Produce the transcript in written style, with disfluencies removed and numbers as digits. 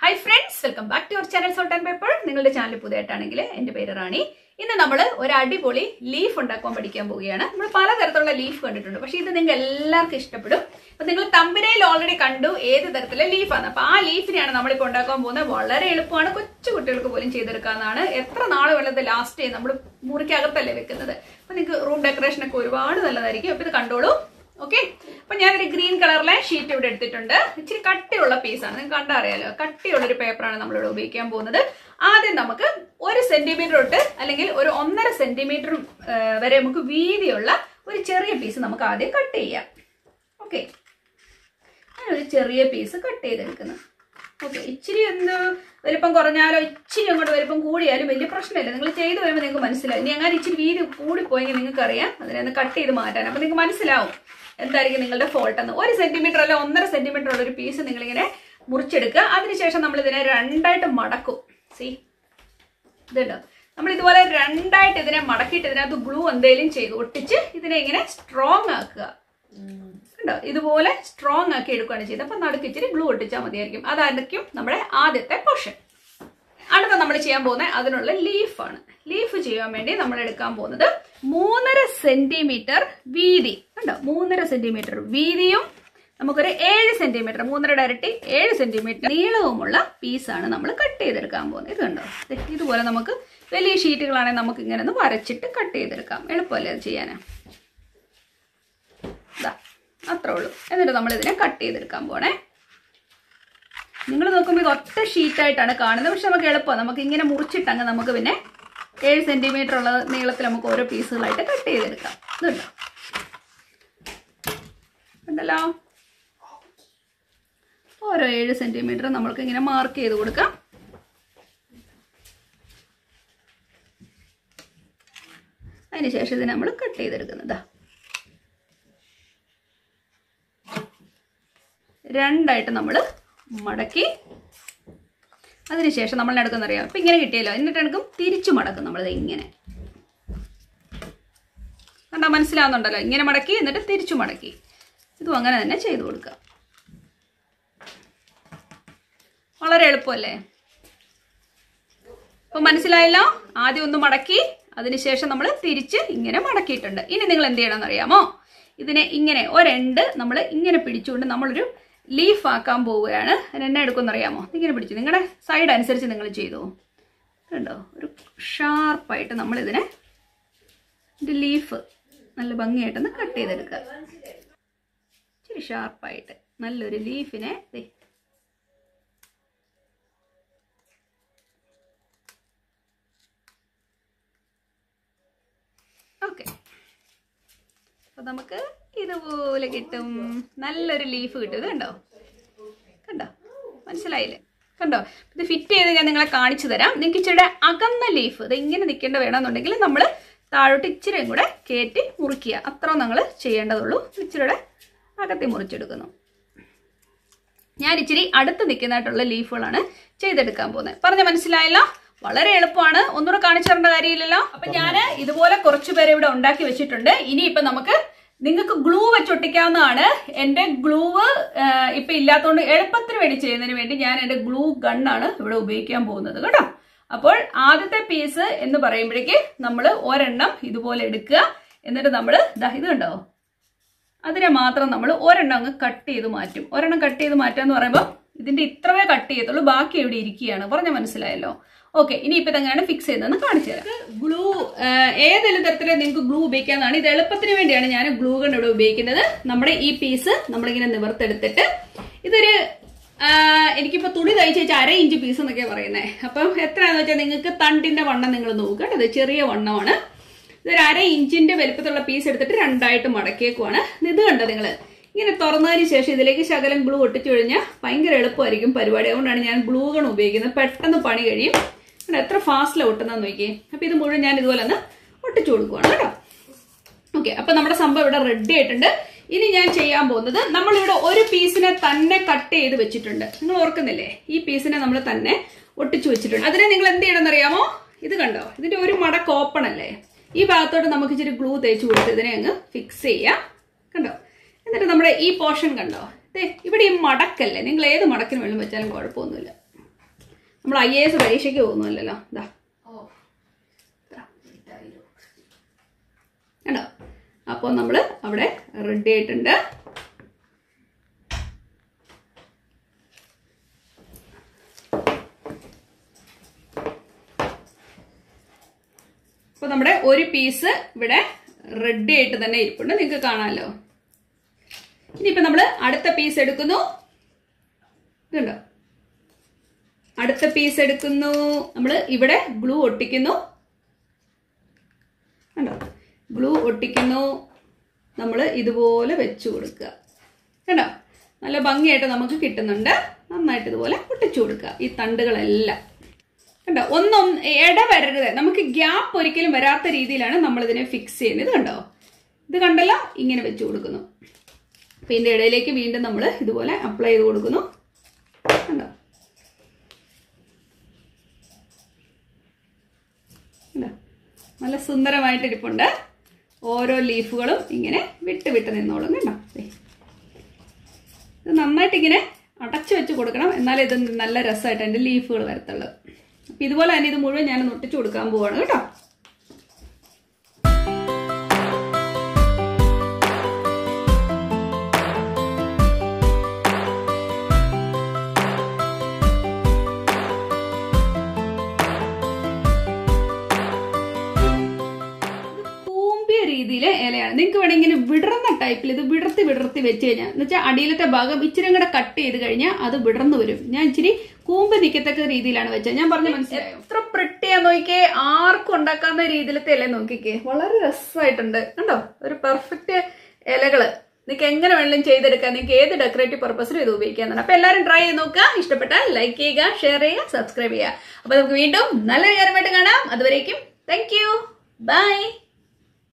Hi friends, welcome back to our channel Salt and Pepper. നിങ്ങളുടെ channel പുതിയതായിട്ടാണെങ്കിൽ എൻ്റെ പേര് റാണി. ഇന്ന് നമ്മൾ ഒരു അടിപൊളി ലീഫ് ഉണ്ടാക്കാൻ പഠിക്കാൻ പോവുകയാണ്. നമ്മൾ പലതരത്തിലുള്ള ലീഫ് കണ്ടിട്ടുണ്ട്. പക്ഷേ ഇത് നിങ്ങൾക്ക് എല്ലാവർക്കും ഇഷ്ടപ്പെടും. അപ്പോൾ നിങ്ങൾ തമ്പനയിൽ ഓൾറെഡി കണ്ടു ഏത് തരത്തിലുള്ള ലീഫാണ്. അപ്പോൾ ആ ലീഫിനെയാണ് നമ്മൾ ഇപ്പോൾ ഉണ്ടാക്കാൻ പോകുന്നത്. വളരെ എളുപ്പമാണ്, കൊച്ചു കുട്ടികൾക്ക് പോലും ചെയ്തെടുക്കാവുന്നതാണ്. എത്ര നാൾ വേണ്ടത് ലാസ്റ്റ് ചെയ്യും, നമ്മൾ മുറിക്കകത്തല്ലേ വെക്കുന്നത്. അപ്പോൾ നിങ്ങൾക്ക് റൂം ഡെക്കറേഷൻ ഒക്കെ ഒരുപാട് നല്ലതായിരിക്കും. അപ്പോൾ ഇത് കണ്ടോളൂ. ഓക്കെ, അപ്പൊ ഞാനൊരു ഗ്രീൻ കളറിലെ ഷീറ്റ് ഇവിടെ എടുത്തിട്ടുണ്ട്. ഇച്ചിരി കട്ടിയുള്ള പീസാണ്, നിങ്ങൾക്ക് കണ്ടറിയാലോ. കട്ടിയുള്ള ഒരു പേപ്പറാണ് നമ്മളിവിടെ ഉപയോഗിക്കാൻ പോകുന്നത്. ആദ്യം നമുക്ക് 1 സെന്റിമീറ്റർ തൊട്ട് അല്ലെങ്കിൽ ഒരു 1.5 സെന്റിമീറ്റർ വരെ നമുക്ക് വീതിയുള്ള ഒരു ചെറിയ പീസ് നമുക്ക് ആദ്യം കട്ട് ചെയ്യാം. ഓക്കെ, ഞാനൊരു ചെറിയ പീസ് കട്ട് ചെയ്തെടുക്കുന്നു. ഓക്കെ, ഇച്ചിരി എന്ത് വലിപ്പം കുറഞ്ഞാലോ ഇച്ചിരി അങ്ങോട്ട് വലിപ്പം കൂടിയാലും വലിയ പ്രശ്നമില്ല. നിങ്ങൾ ചെയ്ത് വരുമ്പോൾ നിങ്ങൾക്ക് മനസ്സിലാവും. ഇനി അങ്ങനെ ഇച്ചിരി വീതി കൂടിപ്പോയെങ്കിൽ നിങ്ങൾക്ക് അറിയാം അതിനെ കട്ട് ചെയ്ത് മാറ്റാൻ. അപ്പൊ നിങ്ങൾക്ക് മനസ്സിലാവും എന്തായിരിക്കും നിങ്ങളുടെ ഫോൾട്ട് എന്ന്. 1 സെന്റിമീറ്റർ അല്ല 1.5 സെന്റിമീറ്റർ ഉള്ള ഒരു പീസ് നിങ്ങളിങ്ങനെ മുറിച്ചെടുക്കുക. അതിനുശേഷം നമ്മൾ ഇതിനെ രണ്ടായിട്ട് മടക്കും. സീ, ഇതുണ്ടോ, നമ്മൾ ഇതുപോലെ രണ്ടായിട്ട് ഇതിനെ മടക്കിയിട്ട് ഇതിനകത്ത് ഗ്ലൂ എന്തെങ്കിലും ചെയ്ത് ഒട്ടിച്ച് ഇതിനെ ഇങ്ങനെ സ്ട്രോങ് ആക്കുക. കണ്ടോ, ഇതുപോലെ സ്ട്രോങ് ആക്കി എടുക്കുകയാണ് ചെയ്തത്. അപ്പൊ നടുക്ക് ഇച്ചിരി ഗ്ലൂ ഒട്ടിച്ചാൽ മതിയായിരിക്കും. അതായിരിക്കും നമ്മുടെ ആദ്യത്തെ പോർഷൻ. അടുത്ത നമ്മൾ ചെയ്യാൻ പോകുന്നത് അതിനുള്ള ലീഫാണ്. ലീഫ് ചെയ്യാൻ വേണ്ടി നമ്മൾ എടുക്കാൻ പോകുന്നത് 3.5 സെന്റിമീറ്റർ വീതി. കണ്ടോ, 3.5 സെന്റിമീറ്റർ വീതിയും നമുക്കൊരു 7 സെന്റിമീറ്റർ 3.5 ഇരട്ടി 7 സെന്റിമീറ്റർ നീളവുമുള്ള പീസാണ് നമ്മൾ കട്ട് ചെയ്തെടുക്കാൻ പോകുന്നത്. ഇത് കണ്ടോ, ഇതുപോലെ നമുക്ക് വലിയ ഷീറ്റുകളാണെങ്കിൽ നമുക്ക് ഇങ്ങനെ ഒന്ന് വരച്ചിട്ട് കട്ട് ചെയ്തെടുക്കാം. എളുപ്പമല്ലേ അത് ചെയ്യാൻ. അത്രേ ഉള്ളൂ. എന്നിട്ട് നമ്മൾ ഇതിനെ കട്ട് ചെയ്തെടുക്കാൻ പോണേ. നിങ്ങൾ നോക്കുമ്പോൾ ഇത് ഒറ്റ ഷീറ്റായിട്ടാണ് കാണുന്നത്, പക്ഷെ നമുക്ക് എളുപ്പമാണ്. നമുക്ക് ഇങ്ങനെ മുറിച്ചിട്ടങ്ങ് നമുക്ക് പിന്നെ 7 സെന്റിമീറ്റർ ഉള്ള നീളത്തിൽ നമുക്ക് ഓരോ പീസുകളായിട്ട് കട്ട് ചെയ്തെടുക്കാം. ഇതുണ്ടോ, ഉണ്ടല്ലോ, ഓരോ 7 സെന്റിമീറ്റർ നമ്മൾക്ക് ഇങ്ങനെ മാർക്ക് ചെയ്ത് കൊടുക്കാം. അതിനുശേഷം ഇത് നമ്മൾ കട്ട് ചെയ്തെടുക്കുന്നതാ. രണ്ടായിട്ട് നമ്മൾ മടക്കി അതിനുശേഷം നമ്മൾ നടക്കുന്നറിയാം. ഇപ്പം ഇങ്ങനെ കിട്ടിയല്ലോ, എന്നിട്ട് എടുക്കും തിരിച്ചു മടക്കും. നമ്മളിത് ഇങ്ങനെ കണ്ടാ മനസ്സിലാവുന്നുണ്ടല്ലോ. ഇങ്ങനെ മടക്കി എന്നിട്ട് തിരിച്ചു മടക്കി. ഇതും അങ്ങനെ തന്നെ ചെയ്തു കൊടുക്കുക. വളരെ എളുപ്പമല്ലേ. അപ്പൊ മനസ്സിലായല്ലോ. ആദ്യം ഒന്ന് മടക്കി അതിനുശേഷം നമ്മൾ തിരിച്ച് ഇങ്ങനെ മടക്കിയിട്ടുണ്ട്. ഇനി നിങ്ങൾ എന്ത് ചെയ്യണമെന്ന് അറിയാമോ? ഇതിനെ ഇങ്ങനെ ഒരെണ്ട് നമ്മൾ ഇങ്ങനെ പിടിച്ചുകൊണ്ട് നമ്മളൊരു ലീഫ് ആക്കാൻ പോവുകയാണ്. അതിനെന്നെ എടുക്കുമെന്ന് അറിയാമോ? ഇങ്ങനെ പിടിച്ചു നിങ്ങളുടെ സൈഡ് അനുസരിച്ച് നിങ്ങൾ ചെയ്തു. കണ്ടോ, ഒരു ഷാർപ്പായിട്ട് നമ്മൾ ഇതിനെ ലീഫ് നല്ല ഭംഗിയായിട്ടൊന്ന് കട്ട് ചെയ്തെടുക്കുക. ഇച്ചിരി ഷാർപ്പായിട്ട് നല്ലൊരു ലീഫിനെ ഓക്കെ, അപ്പൊ നമുക്ക് ഇതുപോലെ കിട്ടും. നല്ലൊരു ലീഫ് കിട്ടും. ഇത് കണ്ടോ, കണ്ടോ, മനസ്സിലായില്ലേ? കണ്ടോ, ഇത് ഫിറ്റ് ചെയ്ത് ഞാൻ നിങ്ങളെ കാണിച്ചു തരാം. നിങ്ങൾക്ക് ഇച്ചിരി അകന്ന ലീഫ് ഇത് ഇങ്ങനെ നിൽക്കേണ്ട വേണമെന്നുണ്ടെങ്കിൽ നമ്മൾ താഴോട്ട് ഇച്ചിരിയും കൂടെ കയറ്റി മുറിക്കുക. അത്ര നമ്മൾ ചെയ്യേണ്ടതുള്ളൂ. ഇച്ചിരിയുടെ അകത്തി മുറിച്ചെടുക്കുന്നു. ഞാൻ ഇച്ചിരി അടുത്ത് നിൽക്കുന്നതായിട്ടുള്ള ലീഫുകളാണ് ചെയ്തെടുക്കാൻ പോകുന്നത്. പറഞ്ഞ മനസ്സിലായല്ലോ. വളരെ എളുപ്പമാണ്, ഒന്നുകൂടെ കാണിച്ചു തരേണ്ട കാര്യമില്ലല്ലോ. അപ്പൊ ഞാൻ ഇതുപോലെ കുറച്ചു പേരെ ഇവിടെ ഉണ്ടാക്കി വെച്ചിട്ടുണ്ട്. ഇനിയിപ്പൊ നമുക്ക് നിങ്ങൾക്ക് ഗ്ലൂ വെച്ചൊട്ടിക്കാവുന്നതാണ്. എന്റെ ഗ്ലൂവ് ഇപ്പൊ ഇല്ലാത്തതുകൊണ്ട് എളുപ്പത്തിന് വേണ്ടി ചെയ്യുന്നതിന് വേണ്ടി ഞാൻ എന്റെ ഗ്ലൂ ഗണ്ണാണ് ഇവിടെ ഉപയോഗിക്കാൻ പോകുന്നത് കേട്ടോ. അപ്പോൾ ആദ്യത്തെ പീസ് എന്ന് പറയുമ്പോഴേക്ക് നമ്മൾ ഒരെണ്ണം ഇതുപോലെ എടുക്കുക. എന്നിട്ട് നമ്മൾ ഇത് കണ്ടോ, അതിനെ മാത്രം നമ്മൾ ഒരെണ്ണം അങ്ങ് കട്ട് ചെയ്ത് മാറ്റും. ഒരെണ്ണം കട്ട് ചെയ്ത് മാറ്റുക എന്ന് പറയുമ്പോൾ ഇതിന്റെ ഇത്രവേ കട്ട് ചെയ്യത്തുള്ളൂ, ബാക്കി ഇവിടെ ഇരിക്കുകയാണ്. പറഞ്ഞ മനസ്സിലായല്ലോ. ഓക്കെ, ഇനി ഇപ്പൊ ഇതെങ്ങനെയാണ് ഫിക്സ് ചെയ്യുന്നതെന്ന് കാണിച്ചു തരാം. ഗ്ലൂ ഏതെങ്കിലും തരത്തിൽ നിങ്ങൾക്ക് ഗ്ലൂ ഉപയോഗിക്കാവുന്നതാണ്. ഇത് എളുപ്പത്തിന് വേണ്ടിയാണ് ഞാൻ ഗ്ലൂ ഗൺ ഇവിടെ ഉപയോഗിക്കുന്നത്. നമ്മുടെ ഈ പീസ് നമ്മളിങ്ങനെ നിവർത്തെടുത്തിട്ട് ഇതൊരു എനിക്കിപ്പോ തുണി തയ്ച്ച് വെച്ചാൽ 1/2 ഇഞ്ച് പീസ് എന്നൊക്കെയാണ് പറയുന്നത്. അപ്പം എത്രയാണെന്ന് വെച്ചാൽ നിങ്ങൾക്ക് തണ്ടിന്റെ വണ്ണം നിങ്ങൾ നോക്കുക കേട്ടോ. ഇത് ചെറിയ വണ്ണമാണ്. ഇതൊരു 1/2 ഇഞ്ചിന്റെ വലുപ്പത്തിലുള്ള പീസ് എടുത്തിട്ട് രണ്ടായിട്ട് മടക്കിയേക്കുവാണ്. ഇത് കണ്ടോ, നിങ്ങൾ ഇങ്ങനെ തുറന്നതിന് ശേഷം ഇതിലേക്ക് ശകലം ഗ്ലൂ ഒട്ടിച്ചു കഴിഞ്ഞാൽ ഭയങ്കര എളുപ്പമായിരിക്കും പരിപാടി. അതുകൊണ്ടാണ് ഞാൻ ഗ്ലൂ ഗൺ ഉപയോഗിക്കുന്നത്. പെട്ടെന്ന് പണി കഴിയും. എത്ര ഫാസ്റ്റിലാണ് ഒട്ടുന്നതെന്ന് നോക്കിയേ. അപ്പൊ ഇത് മുഴുവൻ ഞാൻ ഇതുപോലെ ഒന്ന് ഒട്ടിച്ചു കൊടുക്കുവാണ് കേട്ടോ. ഓക്കെ, അപ്പൊ നമ്മുടെ സംഭവം ഇവിടെ റെഡി ആയിട്ടുണ്ട്. ഇനി ഞാൻ ചെയ്യാൻ പോകുന്നത്, നമ്മളിവിടെ ഒരു പീസിനെ തന്നെ കട്ട് ചെയ്ത് വെച്ചിട്ടുണ്ട്. നിങ്ങൾ ഓർക്കുന്നില്ലേ? ഈ പീസിനെ നമ്മൾ തന്നെ ഒട്ടിച്ചു വെച്ചിട്ടുണ്ട്. അതിനെ നിങ്ങൾ എന്ത് ചെയ്യണമെന്ന് അറിയാമോ? ഇത് കണ്ടോ, ഇതിന്റെ ഒരു മടക്ക് ഓപ്പൺ അല്ലേ? ഈ ഭാഗത്തോട്ട് നമുക്ക് ഇച്ചിരി ഗ്ലൂ തേച്ച് കൊടുത്ത് ഇതിനെ അങ്ങ് ഫിക്സ് ചെയ്യാം. കണ്ടോ, എന്നിട്ട് നമ്മുടെ ഈ പോർഷൻ കണ്ടോ, ഇവിടെ ഈ മടക്കല്ലേ, നിങ്ങൾ ഏത് മടക്കിന് വെള്ളം വെച്ചാലും കുഴപ്പമൊന്നുമില്ല. നമ്മൾ IAS പരീക്ഷയ്ക്ക് പോകുന്നല്ലോ. ഇതാ കണ്ടോ. അപ്പോൾ നമ്മൾ അവിടെ റെഡി ആയിട്ടുണ്ട്. അപ്പൊ നമ്മുടെ ഒരു പീസ് ഇവിടെ റെഡി ആയിട്ട് തന്നെ ഇരിപ്പുണ്ട്, നിങ്ങൾക്ക് കാണാമല്ലോ. ഇനിയിപ്പോ നമ്മള് അടുത്ത പീസ് എടുക്കുന്നു. ഇതുണ്ടോ, അടുത്ത പീസ് എടുക്കുന്നു. നമ്മള് ഇവിടെ ഗ്ലൂ ഒട്ടിക്കുന്നു. കണ്ടോ, ഗ്ലൂ ഒട്ടിക്കുന്നു. നമ്മൾ ഇതുപോലെ വെച്ചു കൊടുക്കുക. കണ്ടോ, നല്ല ഭംഗിയായിട്ട് നമുക്ക് കിട്ടുന്നുണ്ട്. നന്നായിട്ട് ഇതുപോലെ ഒട്ടിച്ചു കൊടുക്കുക ഈ തണ്ടുകളെല്ലാം. കണ്ടോ, ഒന്നും ഇടവരരുത്. നമുക്ക് ഗ്യാപ്പ് ഒരിക്കലും വരാത്ത രീതിയിലാണ് നമ്മൾ ഇതിനെ ഫിക്സ് ചെയ്യുന്നത്. കണ്ടോ, ഇത് കണ്ടല്ലോ, ഇങ്ങനെ വെച്ചു കൊടുക്കുന്നു. അപ്പൊ ഇതിന്റെ ഇടയിലേക്ക് വീണ്ടും നമ്മൾ ഇതുപോലെ അപ്ലൈ ചെയ്ത് കൊടുക്കുന്നു. കണ്ടോ, നല്ല സുന്ദരമായിട്ട് ഇരിപ്പുണ്ട്. ഓരോ ലീഫുകളും ഇങ്ങനെ വിട്ട് വിട്ട് നിന്നോളും. കണ്ടോ, ഇത് നന്നായിട്ട് ഇങ്ങനെ അടച്ചു വെച്ച് കൊടുക്കണം, എന്നാലേ ഇത് നല്ല രസമായിട്ട് അതിന്റെ ലീഫുകൾ വരത്തുള്ളൂ. അപ്പൊ ഇതുപോലെ തന്നെ ഇത് മുഴുവൻ ഞാൻ ഒട്ടിച്ചു കൊടുക്കാൻ പോവാണ് കേട്ടോ. രീതിയിലെ ഇലയാണ്. നിങ്ങൾക്ക് വേണമെങ്കിൽ വിടർന്ന ടൈപ്പിൽ ഇത് വിടർത്തി വിടർത്തി വെച്ച് കഴിഞ്ഞാൽ, എന്ന് വെച്ചാൽ അടിയിലത്തെ ഭാഗം ഇച്ചിരി കൂടെ കട്ട് ചെയ്ത് കഴിഞ്ഞാൽ അത് വിടർന്നു വരും. ഞാൻ ഇച്ചിരി കൂമ്പ് നിൽക്കത്തക്ക രീതിയിലാണ് വെച്ചത്. ഞാൻ പറഞ്ഞ മനസ്സിലായോ? എത്ര പ്രിട്ടിയാ നോക്കിക്കേ, ആർക്കും ഉണ്ടാക്കാവുന്ന രീതിയിലത്തെ ഇല നോക്കിക്കേ, വളരെ രസമായിട്ടുണ്ട്. കണ്ടോ, ഒരു പെർഫെക്റ്റ് ഇലകള് നിങ്ങൾക്ക് എങ്ങനെ വേണമെങ്കിലും ചെയ്തെടുക്കാം. നിങ്ങൾക്ക് ഏത് ഡെക്കറേറ്റീവ് പർപ്പസിലും ഇത് ഉപയോഗിക്കാന്നാണ്. അപ്പൊ എല്ലാവരും ട്രൈ ചെയ്ത് നോക്കുക. ഇഷ്ടപ്പെട്ടാൽ ലൈക്ക് ചെയ്യുക, ഷെയർ ചെയ്യുക, സബ്സ്ക്രൈബ് ചെയ്യുക. അപ്പൊ നമുക്ക് വീണ്ടും നല്ലൊരു കാര്യമായിട്ട് കാണാം. അതുവരേക്കും താങ്ക് യു, ബൈ.